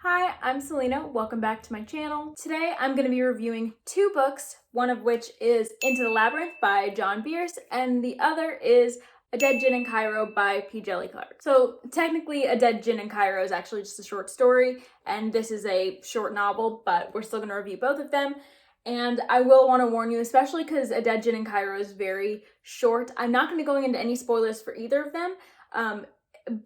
Hi, I'm Selena. Welcome back to my channel. Today I'm going to be reviewing two books, one of which is Into the Labyrinth by John Bierce, and the other is A Dead Djinn in Cairo by P. Djeli Clark. So technically A Dead Djinn in Cairo is actually just a short story, and this is a short novel, but we're still going to review both of them. And I will want to warn you, especially because A Dead Djinn in Cairo is very short. I'm not going to be going into any spoilers for either of them.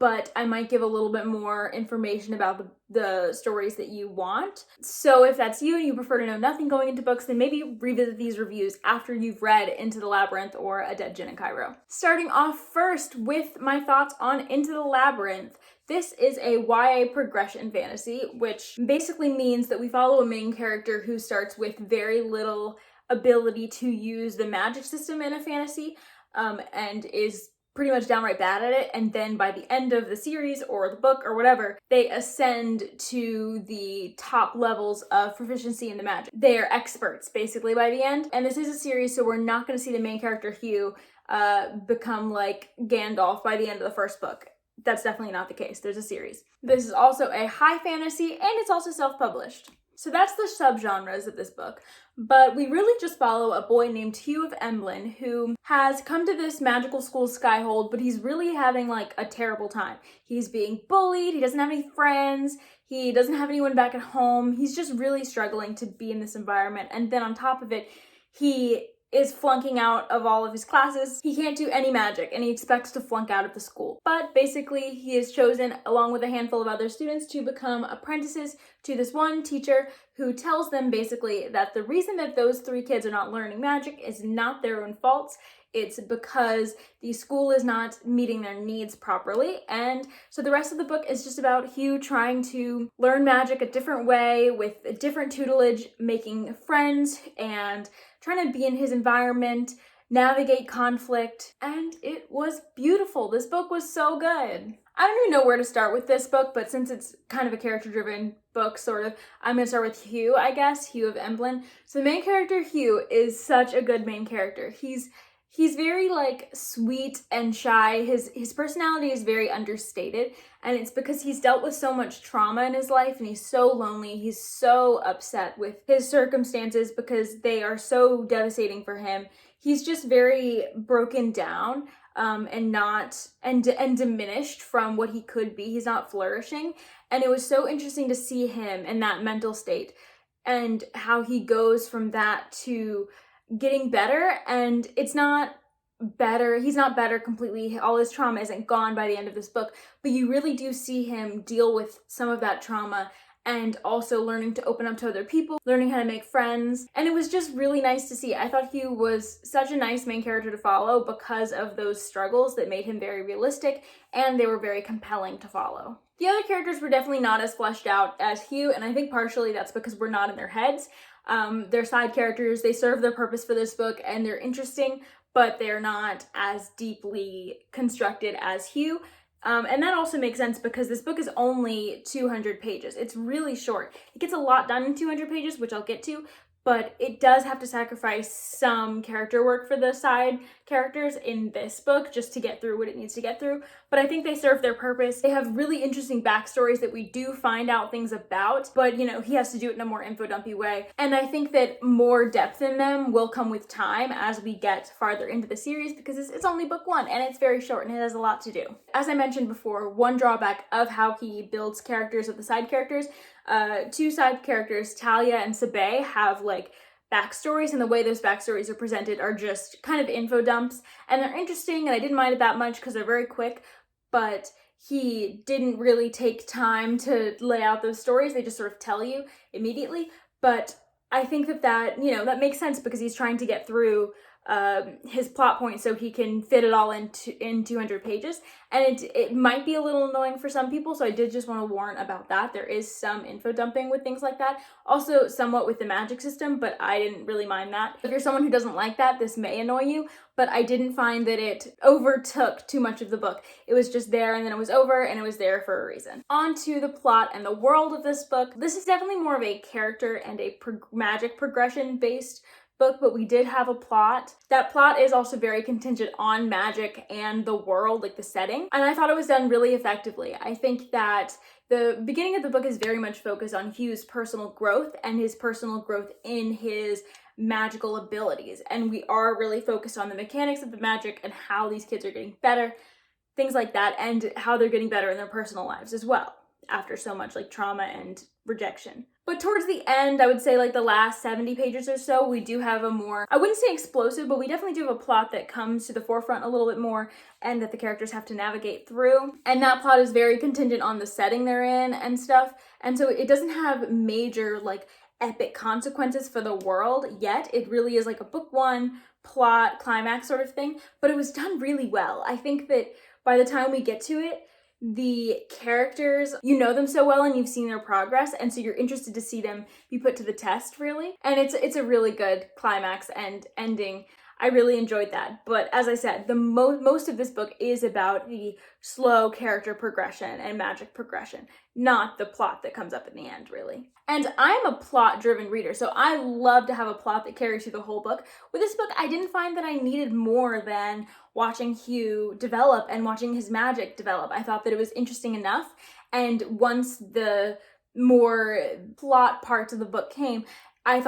But I might give a little bit more information about the stories that you want. So if that's you and you prefer to know nothing going into books, then maybe revisit these reviews after you've read Into the Labyrinth or A Dead Djinn in Cairo. Starting off first with my thoughts on Into the Labyrinth. This is a YA progression fantasy, which basically means that we follow a main character who starts with very little ability to use the magic system in a fantasy, and is pretty much downright bad at it, and then by the end of the series or the book or whatever, they ascend to the top levels of proficiency in the magic. They are experts basically by the end, and this is a series, so we're not going to see the main character Hugh become like Gandalf by the end of the first book. That's definitely not the case. There's a series. This is also a high fantasy, and it's also self-published. So that's the subgenres of this book, but we really just follow a boy named Hugh of Emblem who has come to this magical school Skyhold, but he's really having like a terrible time. He's being bullied, he doesn't have any friends, he doesn't have anyone back at home, he's just really struggling to be in this environment, and then on top of it, he is flunking out of all of his classes. He can't do any magic, and he expects to flunk out of the school. But basically, he is chosen, along with a handful of other students, to become apprentices to this one teacher who tells them basically that the reason that those three kids are not learning magic is not their own faults. It's because the school is not meeting their needs properly. And so the rest of the book is just about Hugh trying to learn magic a different way with a different tutelage, making friends and trying to be in his environment, navigate conflict, and it was beautiful. This book was so good. I don't even know where to start with this book, but since it's kind of a character-driven book, sort of, I'm going to start with Hugh, I guess, Hugh of Emblem. So the main character, Hugh, is such a good main character. He's very like sweet and shy. His personality is very understated, and it's because he's dealt with so much trauma in his life, and he's so lonely. He's so upset with his circumstances because they are so devastating for him. He's just very broken down, and diminished from what he could be. He's not flourishing, and it was so interesting to see him in that mental state and how he goes from that to getting better. And it's not better, he's not better completely, all his trauma isn't gone by the end of this book, but you really do see him deal with some of that trauma and also learning to open up to other people, learning how to make friends, and it was just really nice to see. I thought Hugh was such a nice main character to follow because of those struggles that made him very realistic, and they were very compelling to follow. The other characters were definitely not as fleshed out as Hugh, and I think partially that's because we're not in their heads. They're side characters, they serve their purpose for this book, and they're interesting, but they're not as deeply constructed as Hugh. And that also makes sense because this book is only 200 pages. It's really short. It gets a lot done in 200 pages, which I'll get to, but it does have to sacrifice some character work for the side characters in this book just to get through what it needs to get through. But I think they serve their purpose. They have really interesting backstories that we do find out things about, but you know, he has to do it in a more info-dumpy way. And I think that more depth in them will come with time as we get farther into the series because it's only book one and it's very short and it has a lot to do. As I mentioned before, one drawback of how he builds characters of the side characters, two side characters, Talia and Sabé, have like backstories, and the way those backstories are presented are just kind of info dumps, and they're interesting, and I didn't mind it that much because they're very quick, but he didn't really take time to lay out those stories. They just sort of tell you immediately, but I think that you know, that makes sense because he's trying to get through his plot point so he can fit it all in 200 pages, and it might be a little annoying for some people, so I did just want to warn about that. There is some info dumping with things like that, also somewhat with the magic system, but I didn't really mind that. If you're someone who doesn't like that, this may annoy you, but I didn't find that it overtook too much of the book. It was just there and then it was over, and it was there for a reason. On to the plot and the world of this book. This is definitely more of a character and a magic progression based book, but we did have a plot. That plot is also very contingent on magic and the world, like the setting, and I thought it was done really effectively. I think that The beginning of the book is very much focused on Hugh's personal growth and his personal growth in his magical abilities. And we are really focused on the mechanics of the magic and how these kids are getting better, things like that, and how they're getting better in their personal lives as well, after so much like trauma and rejection. But towards the end, I would say like the last 70 pages or so, we do have a more, I wouldn't say explosive, but we definitely do have a plot that comes to the forefront a little bit more and that the characters have to navigate through. And that plot is very contingent on the setting they're in and stuff. And so it doesn't have major like epic consequences for the world yet. It really is like a book one plot climax sort of thing, but it was done really well. I think that by the time we get to it, the characters, you know them so well and you've seen their progress, and so you're interested to see them be put to the test, really. And it's a really good climax and ending. I really enjoyed that. But as I said, the most of this book is about the slow character progression and magic progression, not the plot that comes up in the end, really. And I'm a plot-driven reader, so I love to have a plot that carries through the whole book. With this book, I didn't find that I needed more than watching Hugh develop and watching his magic develop. I thought that it was interesting enough, and once the more plot parts of the book came, I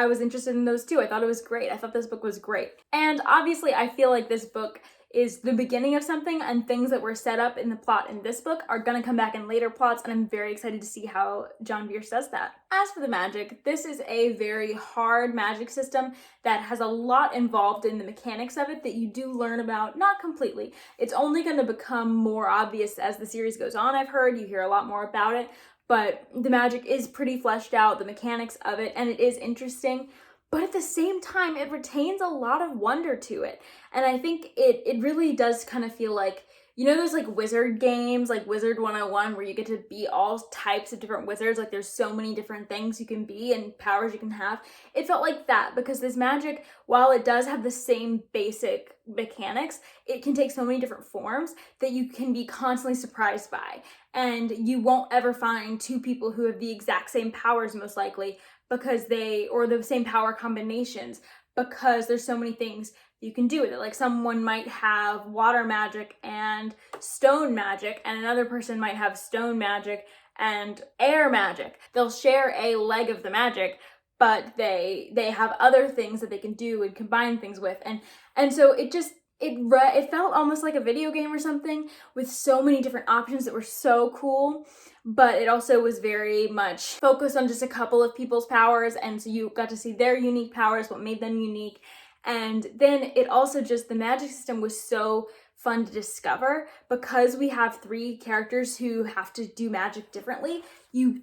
was interested in those too. I thought it was great. I thought this book was great. And obviously I feel like this book is the beginning of something, and things that were set up in the plot in this book are gonna come back in later plots, and I'm very excited to see how John Bierce does that. As for the magic, this is a very hard magic system that has a lot involved in the mechanics of it that you do learn about, not completely. It's only gonna become more obvious as the series goes on, I've heard. You hear a lot more about it, but the magic is pretty fleshed out, the mechanics of it, and it is interesting. But at the same time, it retains a lot of wonder to it. And I think it really does kind of feel like, you know those like wizard games, like Wizard 101, where you get to be all types of different wizards, like there's so many different things you can be and powers you can have. It felt like that, because this magic, while it does have the same basic mechanics, it can take so many different forms that you can be constantly surprised by. And you won't ever find two people who have the exact same powers, most likely, or the same power combinations, because there's so many things you can do with it. Like someone might have water magic and stone magic, and another person might have stone magic and air magic. They'll share a leg of the magic, but they have other things that they can do and combine things with. And so it felt almost like a video game or something, with so many different options that were so cool, but it also was very much focused on just a couple of people's powers, and so you got to see their unique powers, what made them unique. And then it also the magic system was so fun to discover, because we have three characters who have to do magic differently.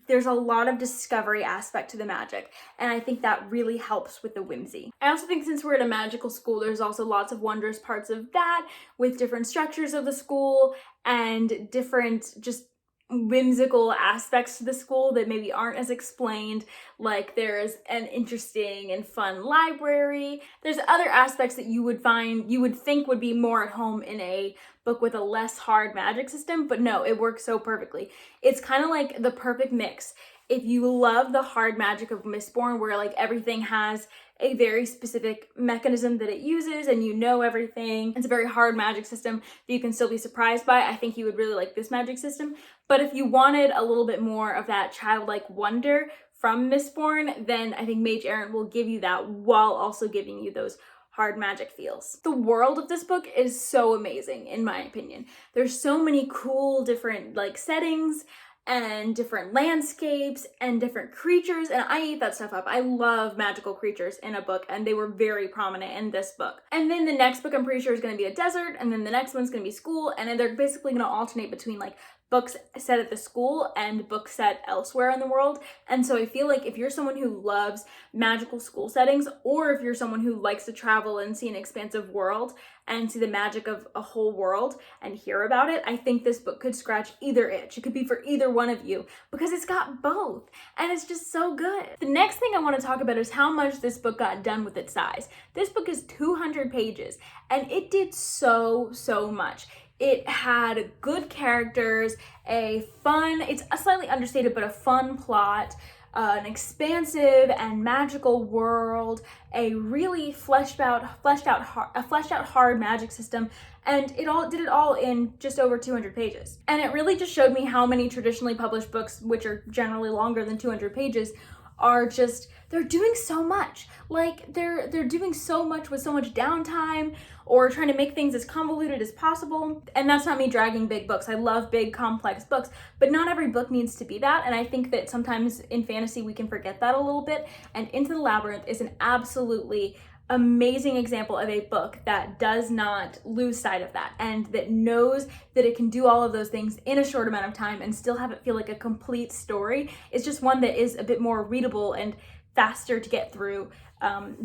There's a lot of discovery aspect to the magic, and I think that really helps with the whimsy. I also think since we're at a magical school, there's also lots of wondrous parts of that, with different structures of the school and different just whimsical aspects to the school that maybe aren't as explained. Like there's an interesting and fun library. There's other aspects that you would think would be more at home in a book with a less hard magic system, but no, it works so perfectly. It's kind of like the perfect mix. If you love the hard magic of Mistborn, where like everything has a very specific mechanism that it uses and you know everything, it's a very hard magic system that you can still be surprised by, I think you would really like this magic system. But if you wanted a little bit more of that childlike wonder from Mistborn, then I think Mage Errant will give you that while also giving you those hard magic feels. The world of this book is so amazing, in my opinion. There's so many cool different like settings and different landscapes and different creatures, and I eat that stuff up. I love magical creatures in a book, and they were very prominent in this book. And then the next book I'm pretty sure is going to be a desert, and then the next one's going to be school, and then they're basically going to alternate between like books set at the school and books set elsewhere in the world. And so I feel like if you're someone who loves magical school settings, or if you're someone who likes to travel and see an expansive world and see the magic of a whole world and hear about it, I think this book could scratch either itch. It could be for either one of you, because it's got both, and it's just so good. The next thing I want to talk about is how much this book got done with its size. This book is 200 pages, and it did so much. It had good characters, it's a slightly understated, but a fun plot, an expansive and magical world, a really fleshed out hard magic system, and it all in just over 200 pages. And it really just showed me how many traditionally published books, which are generally longer than 200 pages, are just, they're doing so much. Like they're doing so much with so much downtime, or trying to make things as convoluted as possible. And that's not me dragging big books. I love big, complex books, but not every book needs to be that. And I think that sometimes in fantasy we can forget that a little bit. And Into the Labyrinth is an absolutely amazing example of a book that does not lose sight of that, and that knows that it can do all of those things in a short amount of time and still have it feel like a complete story. It's just one that is a bit more readable and faster to get through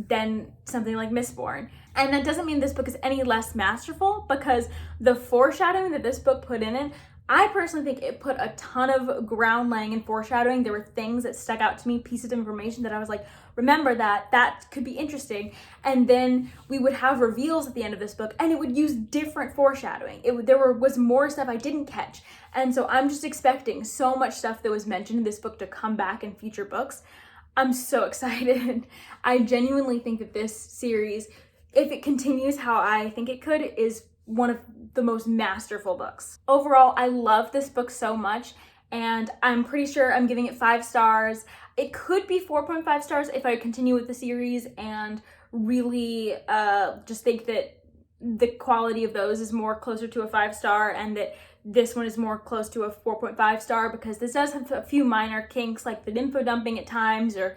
than something like Mistborn. And that doesn't mean this book is any less masterful, because the foreshadowing that this book put in it, I personally think it put a ton of ground laying and foreshadowing. There were things that stuck out to me, pieces of information that I was like, remember that could be interesting. And then we would have reveals at the end of this book, and it would use different foreshadowing. There was more stuff I didn't catch. And so I'm just expecting so much stuff that was mentioned in this book to come back in future books. I'm so excited. I genuinely think that this series, if it continues how I think it could, is one of the most masterful books. Overall, I love this book so much, and I'm pretty sure I'm giving it 5 stars. It could be 4.5 stars if I continue with the series and really just think that the quality of those is more closer to a 5 star, and that this one is more close to a 4.5 star, because this does have a few minor kinks, like the info dumping at times, or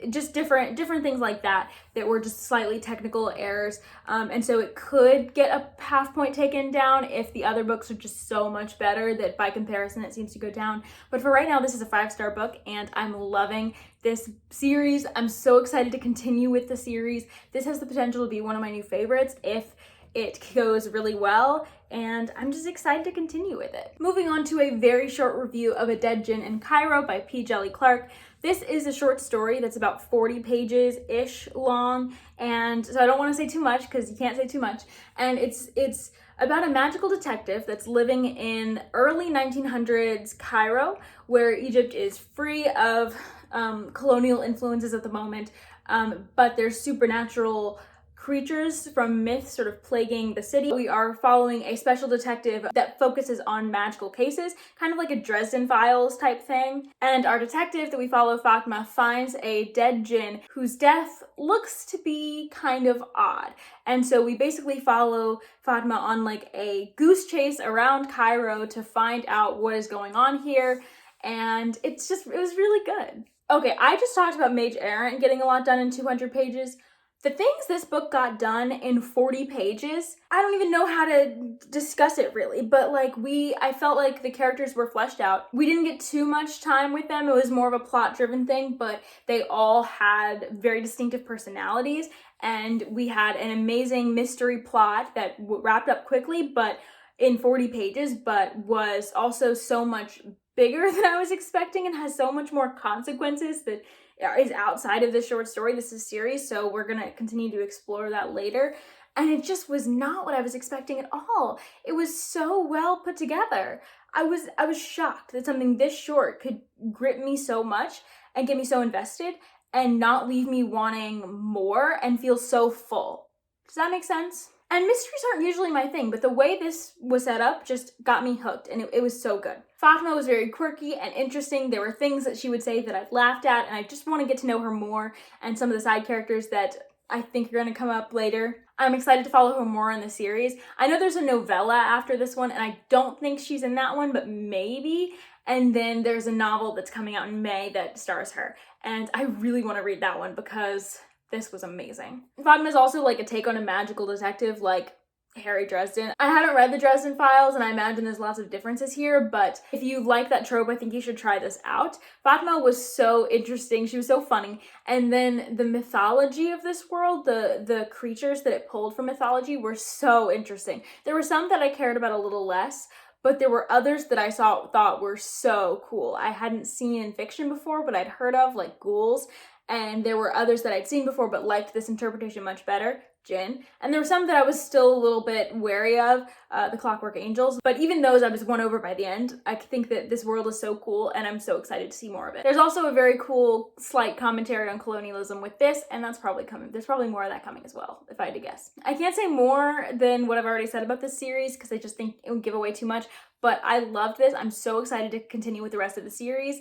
just different things like that were just slightly technical errors. And so it could get a half point taken down if the other books are just so much better that by comparison it seems to go down. But for right now, this is a 5-star book, and I'm loving this series. I'm so excited to continue with the series. This has the potential to be one of my new favorites if it goes really well, and I'm just excited to continue with it. Moving on to a very short review of A Dead Djinn in Cairo by P. Djeli Clark. This is a short story that's about 40 pages-ish long, and so I don't want to say too much because you can't say too much. And it's about a magical detective that's living in early 1900s Cairo, where Egypt is free of colonial influences at the moment, but there's supernatural creatures from myths sort of plaguing the city. We are following a special detective that focuses on magical cases, kind of like a Dresden Files type thing. And our detective that we follow, Fatma, finds a dead djinn whose death looks to be kind of odd. And so we basically follow Fatma on like a goose chase around Cairo to find out what is going on here. And it was really good. Okay, I just talked about Mage Errant getting a lot done in 200 pages. The things this book got done in 40 pages, I don't even know how to discuss it really, but I felt like the characters were fleshed out. We didn't get too much time with them. It was more of a plot-driven thing, but they all had very distinctive personalities, and we had an amazing mystery plot that wrapped up quickly, but in 40 pages, but was also so much bigger than I was expecting and has so much more consequences that is outside of the short story. This is a series, so we're gonna continue to explore that later. And it just was not what I was expecting at all. It was so well put together. I was shocked that something this short could grip me so much and get me so invested and not leave me wanting more and feel so full. Does that make sense? And mysteries aren't usually my thing, but the way this was set up just got me hooked, and it was so good. Fatma was very quirky and interesting. There were things that she would say that I've laughed at, and I just want to get to know her more, and some of the side characters that I think are going to come up later. I'm excited to follow her more in the series. I know there's a novella after this one, and I don't think she's in that one, but maybe. And then there's a novel that's coming out in May that stars her, and I really want to read that one because this was amazing. Fatma is also like a take on a magical detective like Harry Dresden. I haven't read the Dresden Files, and I imagine there's lots of differences here, but if you like that trope, I think you should try this out. Fatma was so interesting. She was so funny. And then the mythology of this world, the creatures that it pulled from mythology were so interesting. There were some that I cared about a little less, but there were others that I thought were so cool. I hadn't seen in fiction before, but I'd heard of, like ghouls. and there were others that I'd seen before but liked this interpretation much better, Djinn. And there were some that I was still a little bit wary of, the Clockwork Angels, but even those I was won over by the end. I think that this world is so cool and I'm so excited to see more of it. There's also a very cool slight commentary on colonialism with this, and that's probably coming. There's probably more of that coming as well, if I had to guess. I can't say more than what I've already said about this series because I just think it would give away too much, but I loved this. I'm so excited to continue with the rest of the series.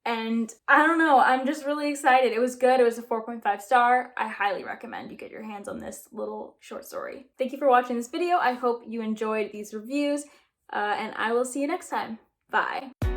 And I don't know, I'm just really excited. It was good. It was a 4.5 star. I highly recommend you get your hands on this little short story. Thank you for watching this video. I hope you enjoyed these reviews, and I will see you next time. Bye.